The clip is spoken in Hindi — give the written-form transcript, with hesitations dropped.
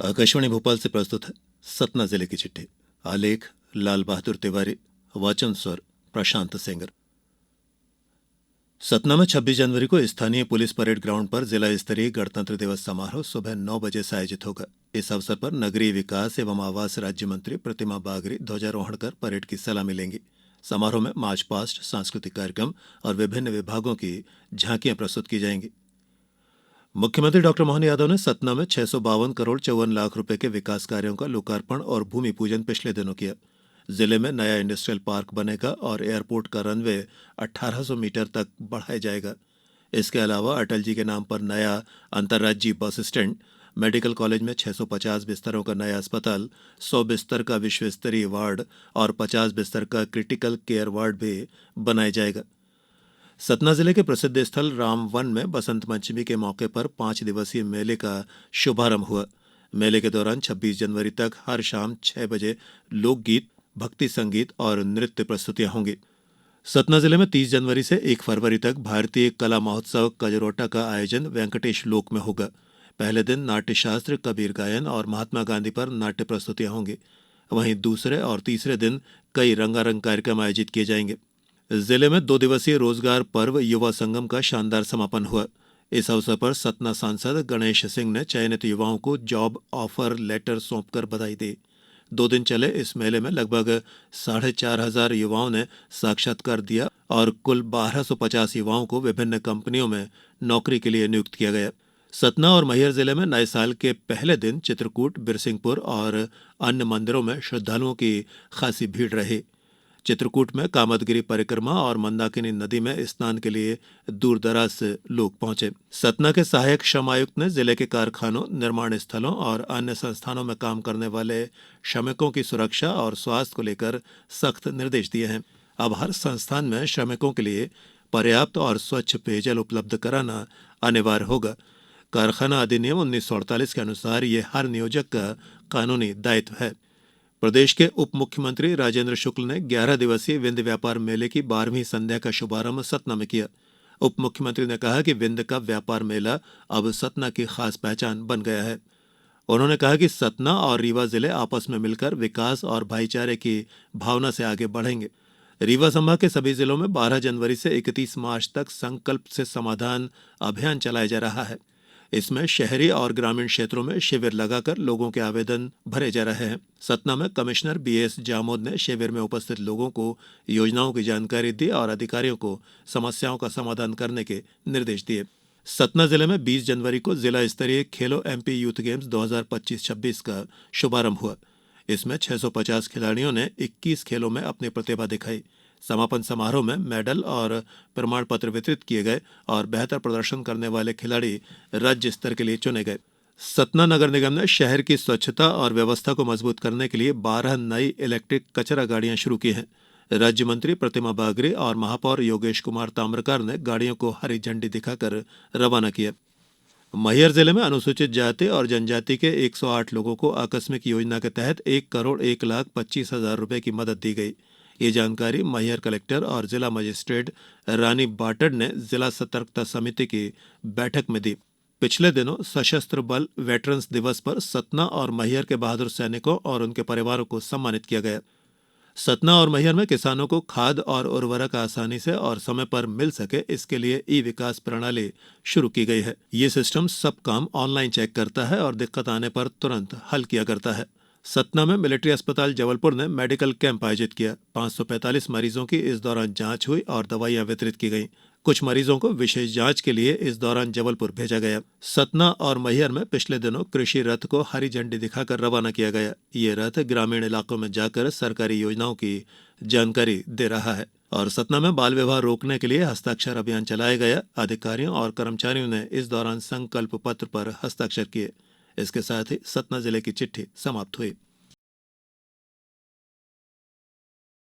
आकाशवाणी भोपाल से प्रस्तुत है सतना जिले की चिट्ठी। आलेख लाल बहादुर तिवारी, वाचन स्वर प्रशांत सिंगर। सतना में 26 जनवरी को स्थानीय पुलिस परेड ग्राउंड पर जिला स्तरीय गणतंत्र दिवस समारोह सुबह 9 बजे से आयोजित होगा। इस अवसर पर नगरीय विकास एवं आवास राज्य मंत्री प्रतिमा बागरी ध्वजारोहण कर परेड की सलामी लेंगी। समारोह में मार्च पास्ट, सांस्कृतिक कार्यक्रम और विभिन्न विभागों की झांकियां प्रस्तुत की जाएंगी। मुख्यमंत्री डॉ मोहन यादव ने सतना में 652 करोड़ 54 लाख रुपए के विकास कार्यों का लोकार्पण और भूमि पूजन पिछले दिनों किया। जिले में नया इंडस्ट्रियल पार्क बनेगा और एयरपोर्ट का रनवे 1800 मीटर तक बढ़ाया जाएगा। इसके अलावा अटल जी के नाम पर नया अंतर्राज्यीय बस स्टैंड, मेडिकल कॉलेज में 650 बिस्तरों का नया अस्पताल, 100 बिस्तर का विश्व स्तरीय वार्ड और 50 बिस्तर का क्रिटिकल केयर वार्ड भी बनाया जाएगा। सतना जिले के प्रसिद्ध स्थल रामवन में बसंत पंचमी के मौके पर 5 दिवसीय मेले का शुभारंभ हुआ। मेले के दौरान 26 जनवरी तक हर शाम 6 बजे लोकगीत, भक्ति संगीत और नृत्य प्रस्तुतियां होंगी। सतना जिले में 30 जनवरी से 1 फरवरी तक भारतीय कला महोत्सव कजरोटा का आयोजन वेंकटेश लोक में होगा। पहले दिन नाट्य शास्त्र, कबीर गायन और महात्मा गांधी पर नाट्य प्रस्तुतियां होंगी। वहीं दूसरे और तीसरे दिन कई रंगारंग कार्यक्रम आयोजित किए जाएंगे। जिले में 2 दिवसीय रोजगार पर्व युवा संगम का शानदार समापन हुआ। इस अवसर पर सतना सांसद गणेश सिंह ने चयनित युवाओं को जॉब ऑफर लेटर सौंपकर बधाई दी। 2 दिन चले इस मेले में लगभग 4,500 युवाओं ने साक्षात्कार दिया और कुल 1250 युवाओं को विभिन्न कंपनियों में नौकरी के लिए नियुक्त किया गया। सतना और मैहर जिले में नए साल के पहले दिन चित्रकूट, बिरसिंहपुर और अन्य मंदिरों में श्रद्धालुओं की खासी भीड़ रही। चित्रकूट में कामदगिरी परिक्रमा और मंदाकिनी नदी में स्नान के लिए दूर दराज से लोग पहुंचे। सतना के सहायक श्रम आयुक्त ने जिले के कारखानों, निर्माण स्थलों और अन्य संस्थानों में काम करने वाले श्रमिकों की सुरक्षा और स्वास्थ्य को लेकर सख्त निर्देश दिए हैं। अब हर संस्थान में श्रमिकों के लिए पर्याप्त और स्वच्छ पेयजल उपलब्ध कराना अनिवार्य होगा। कारखाना अधिनियम 1948 के अनुसार ये हर नियोजक का कानूनी दायित्व है। प्रदेश के उप मुख्यमंत्री राजेंद्र शुक्ल ने 11 दिवसीय विंध्य व्यापार मेले की 12वीं संध्या का शुभारंभ सतना में किया। उप मुख्यमंत्री ने कहा कि विंध्य का व्यापार मेला अब सतना की खास पहचान बन गया है। उन्होंने कहा कि सतना और रीवा जिले आपस में मिलकर विकास और भाईचारे की भावना से आगे बढ़ेंगे। रीवा संभाग के सभी जिलों में 12 जनवरी से 31 मार्च तक संकल्प से समाधान अभियान चलाया जा रहा है। इसमें शहरी और ग्रामीण क्षेत्रों में शिविर लगाकर लोगों के आवेदन भरे जा रहे हैं। सतना में कमिश्नर बीएस जामोद ने शिविर में उपस्थित लोगों को योजनाओं की जानकारी दी और अधिकारियों को समस्याओं का समाधान करने के निर्देश दिए। सतना जिले में 20 जनवरी को जिला स्तरीय खेलो एमपी यूथ गेम्स 2025-26 का शुभारंभ हुआ। इसमें 650 खिलाड़ियों ने 21 खेलों में अपनी प्रतिभा दिखाई। समापन समारोह में मेडल और प्रमाण पत्र वितरित किए गए और बेहतर प्रदर्शन करने वाले खिलाड़ी राज्य स्तर के लिए चुने गए। सतना नगर निगम ने शहर की स्वच्छता और व्यवस्था को मजबूत करने के लिए 12 नई इलेक्ट्रिक कचरा गाड़ियां शुरू की हैं। राज्य मंत्री प्रतिमा बागरी और महापौर योगेश कुमार ताम्रकार ने गाड़ियों को हरी झंडी दिखाकर रवाना किया। मैहर जिले में अनुसूचित जाति और जनजाति के 108 लोगों को आकस्मिक योजना के तहत 1,01,25,000 रुपए की मदद दी गई। ये जानकारी मैहर कलेक्टर और जिला मजिस्ट्रेट रानी बाटड़ ने जिला सतर्कता समिति की बैठक में दी। पिछले दिनों सशस्त्र बल वेटरन्स दिवस पर सतना और मैहर के बहादुर सैनिकों और उनके परिवारों को सम्मानित किया गया। सतना और मैहर में किसानों को खाद और उर्वरक आसानी से और समय पर मिल सके, इसके लिए ई विकास प्रणाली शुरू की गई है। ये सिस्टम सब काम ऑनलाइन चेक करता है और दिक्कत आने पर तुरंत हल किया करता है। सतना में मिलिट्री अस्पताल जबलपुर ने मेडिकल कैंप आयोजित किया। 545 मरीजों की इस दौरान जांच हुई और दवाइयां वितरित की गईं। कुछ मरीजों को विशेष जांच के लिए इस दौरान जबलपुर भेजा गया। सतना और मैहर में पिछले दिनों कृषि रथ को हरी झंडी दिखाकर रवाना किया गया। ये रथ ग्रामीण इलाकों में जाकर सरकारी योजनाओं की जानकारी दे रहा है। और सतना में बाल विवाह रोकने के लिए हस्ताक्षर अभियान चलाया गया। अधिकारियों और कर्मचारियों ने इस दौरान संकल्प पत्र पर हस्ताक्षर किए। इसके साथ ही सतना जिले की चिट्ठी समाप्त हुई।